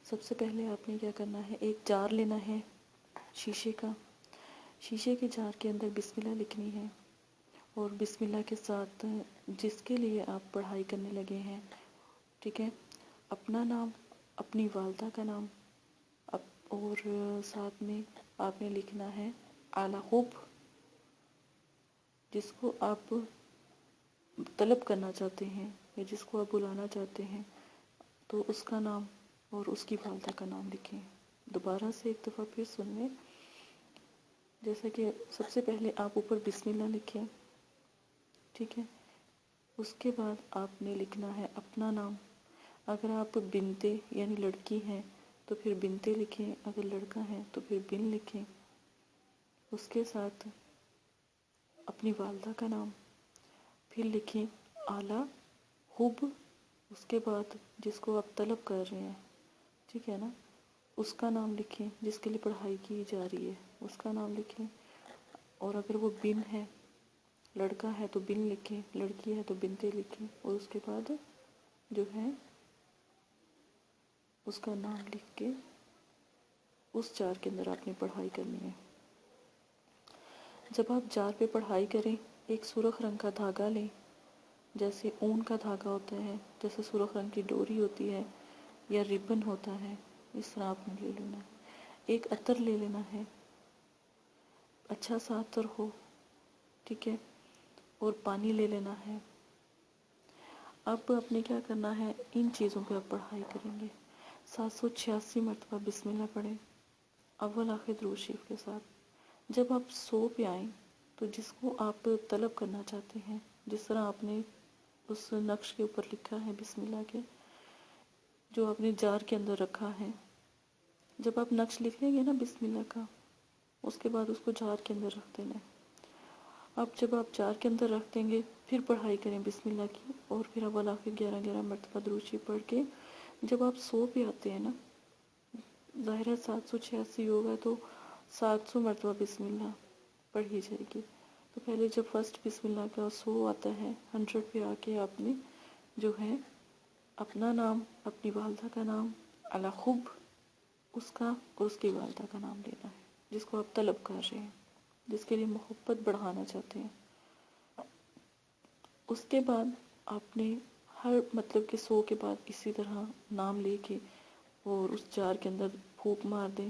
سب سے پہلے آپ نے کیا کرنا ہے، ایک جار لینا ہے شیشے کا. شیشے کے جار کے اندر بسم اللہ لکھنی ہے، اور بسم اللہ کے ساتھ جس کے لیے آپ پڑھائی کرنے لگے ہیں، ٹھیک ہے، اپنا نام، اپنی والدہ کا نام، اور ساتھ میں آپ نے لکھنا ہے اعلیٰ حب، جس کو آپ طلب کرنا چاہتے ہیں یا جس کو آپ بلانا چاہتے ہیں، تو اس کا نام اور اس کی والدہ کا نام لکھیں. دوبارہ سے ایک دفعہ پھر سن لیں. جیسا کہ سب سے پہلے آپ اوپر بسم اللہ لکھیں، ٹھیک ہے. اس کے بعد آپ نے لکھنا ہے اپنا نام. اگر آپ بنتے یعنی لڑکی ہیں تو پھر بنتے لکھیں، اگر لڑکا ہے تو پھر بن لکھیں. اس کے ساتھ اپنی والدہ کا نام، پھر لکھیں اعلیٰ حب. اس کے بعد جس کو آپ طلب کر رہے ہیں، ٹھیک ہے نا، اس کا نام لکھیں، جس کے لیے پڑھائی کی جا رہی ہے اس کا نام لکھیں. اور اگر وہ بن ہے، لڑکا ہے تو بن لکھیں، لڑکی ہے تو بنتے لکھیں. اور اس کے بعد جو ہے اس کا نام لکھ کے اس جار کے اندر آپ نے پڑھائی کرنی ہے. جب آپ جار پہ پڑھائی کریں، ایک سرخ رنگ کا دھاگا لیں، جیسے اون کا دھاگا ہوتا ہے، جیسے سرخ رنگ کی ڈوری ہوتی ہے یا ربن ہوتا ہے، اس طرح آپ نے لے لینا ہے. ایک عطر لے لینا ہے، اچھا سا عطر ہو، ٹھیک ہے، اور پانی لے لینا ہے. اب آپ نے کیا کرنا ہے، ان چیزوں پہ آپ پڑھائی کریں گے. 786 مرتبہ بسم اللہ پڑھیں، اول آخر درود شریف کے ساتھ. جب آپ سو پہ آئیں تو جس کو آپ طلب کرنا چاہتے ہیں، جس طرح آپ نے اس نقش کے اوپر لکھا ہے بسم اللہ کے، جو آپ نے جار کے اندر رکھا ہے، جب آپ نقش لکھ لیں گے نا بسم اللہ کا، اس کے بعد اس کو جار کے اندر رکھ دینا ہے. اب جب آپ جار کے اندر رکھ دیں گے، پھر پڑھائی کریں بسم اللہ کی، اور پھر اول آخر 11 مرتبہ درود شریف پڑھ کے جب آپ سو پہ آتے ہیں نا، ظاہر ہے 786 ہوگا تو 700 مرتبہ بسم اللہ پڑھی جائے گی. تو پہلے جب فرسٹ بسم اللہ کا 100 آتا ہے، 100 پہ آ کے آپ نے جو ہے اپنا نام، اپنی والدہ کا نام، اعلیٰ حب اس کا اور اس کی والدہ کا نام لینا ہے، جس کو آپ طلب کر رہے ہیں، جس کے لیے محبت بڑھانا چاہتے ہیں. اس کے بعد آپ نے ہر مطلب کہ 100 کے بعد اسی طرح نام لے کے اور اس جار کے اندر پھونک مار دیں.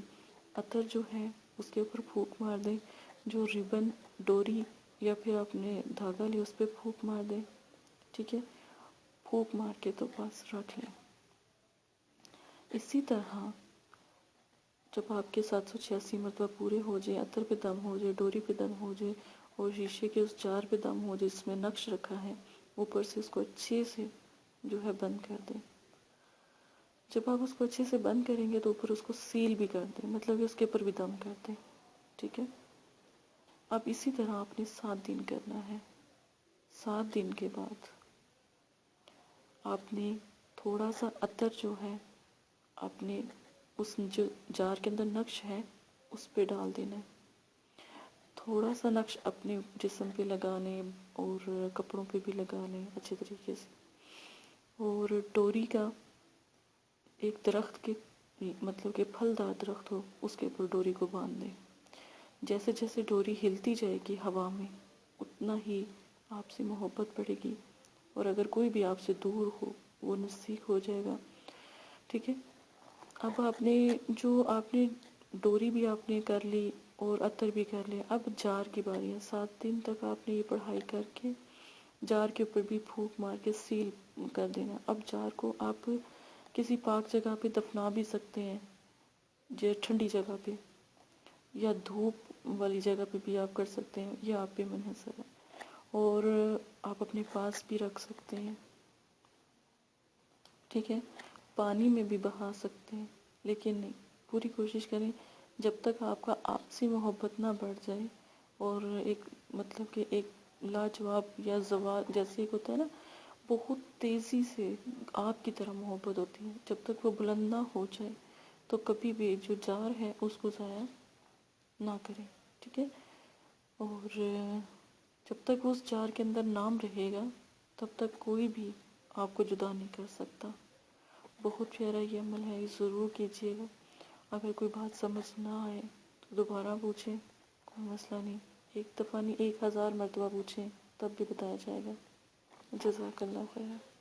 عطر جو ہے اس کے اوپر پھونک مار دیں، جو ربن، ڈوری یا پھر آپ نے دھاگا لیا اس پہ پھونک مار دیں، ٹھیک ہے. پھونک مار کے تو بس رکھ لیں. اسی طرح جب آپ کے 786 مرتبہ پورے ہو جائیں، عطر پہ دم ہو جائے، ڈوری پہ دم ہو جائے، اور شیشے کے اس جار پہ دم ہو جائے جس میں نقش رکھا ہے، اوپر سے اس کو اچھے سے جو ہے بند کر دیں. جب آپ اس کو اچھے سے بند کریں گے تو اوپر اس کو سیل بھی کر دیں، مطلب کہ اس کے اوپر بھی دم کر دیں، ٹھیک ہے. اب اسی طرح آپ نے 7 دن کرنا ہے. 7 دن کے بعد آپ نے تھوڑا سا عطر جو ہے آپ نے اس جو جار کے اندر نقش ہے اس پہ ڈال دینا ہے. تھوڑا سا نقش اپنے جسم پہ لگا لیں اور کپڑوں پہ بھی لگا لیں اچھے طریقے سے. اور ڈوری کا ایک درخت کے مطلب کہ پھلدار درخت ہو، اس کے اوپر ڈوری کو باندھ دیں. جیسے جیسے ڈوری ہلتی جائے گی ہوا میں، اتنا ہی آپ سے محبت بڑھے گی، اور اگر کوئی بھی آپ سے دور ہو وہ نزدیک ہو جائے گا، ٹھیک ہے. اب آپ نے ڈوری بھی آپ نے کر لی اور عطر بھی کر لیا. اب جار کی باری ہے. 7 دن تک آپ نے یہ پڑھائی کر کے جار کے اوپر بھی پھونک مار کے سیل کر دینا. اب جار کو آپ کسی پاک جگہ پہ دفنا بھی سکتے ہیں، ٹھنڈی جگہ پہ، یا دھوپ والی جگہ پہ بھی آپ کر سکتے ہیں، یہ آپ پہ منحصر ہے. اور آپ اپنے پاس بھی رکھ سکتے ہیں، ٹھیک ہے. پانی میں بھی بہا سکتے ہیں، لیکن نہیں، پوری کوشش کریں جب تک آپ کا آپسی محبت نہ بڑھ جائے اور ایک مطلب کہ ایک لاجواب یا زوال جیسے ایک ہوتا ہے نا، بہت تیزی سے آپ کی طرح محبت ہوتی ہے، جب تک وہ بلند نہ ہو جائے تو کبھی بھی جو جار ہے اس کو ضائع نہ کریں، ٹھیک ہے. اور جب تک اس جار کے اندر نام رہے گا تب تک کوئی بھی آپ کو جدا نہیں کر سکتا. بہت پیارا یہ عمل ہے، یہ ضرور کیجیے گا۔ اگر کوئی بات سمجھ نہ آئے تو دوبارہ پوچھیں، کوئی مسئلہ نہیں، ایک دفعہ نہیں 1000 مرتبہ پوچھیں تب بھی بتایا جائے گا۔ جزاک اللہ خیر۔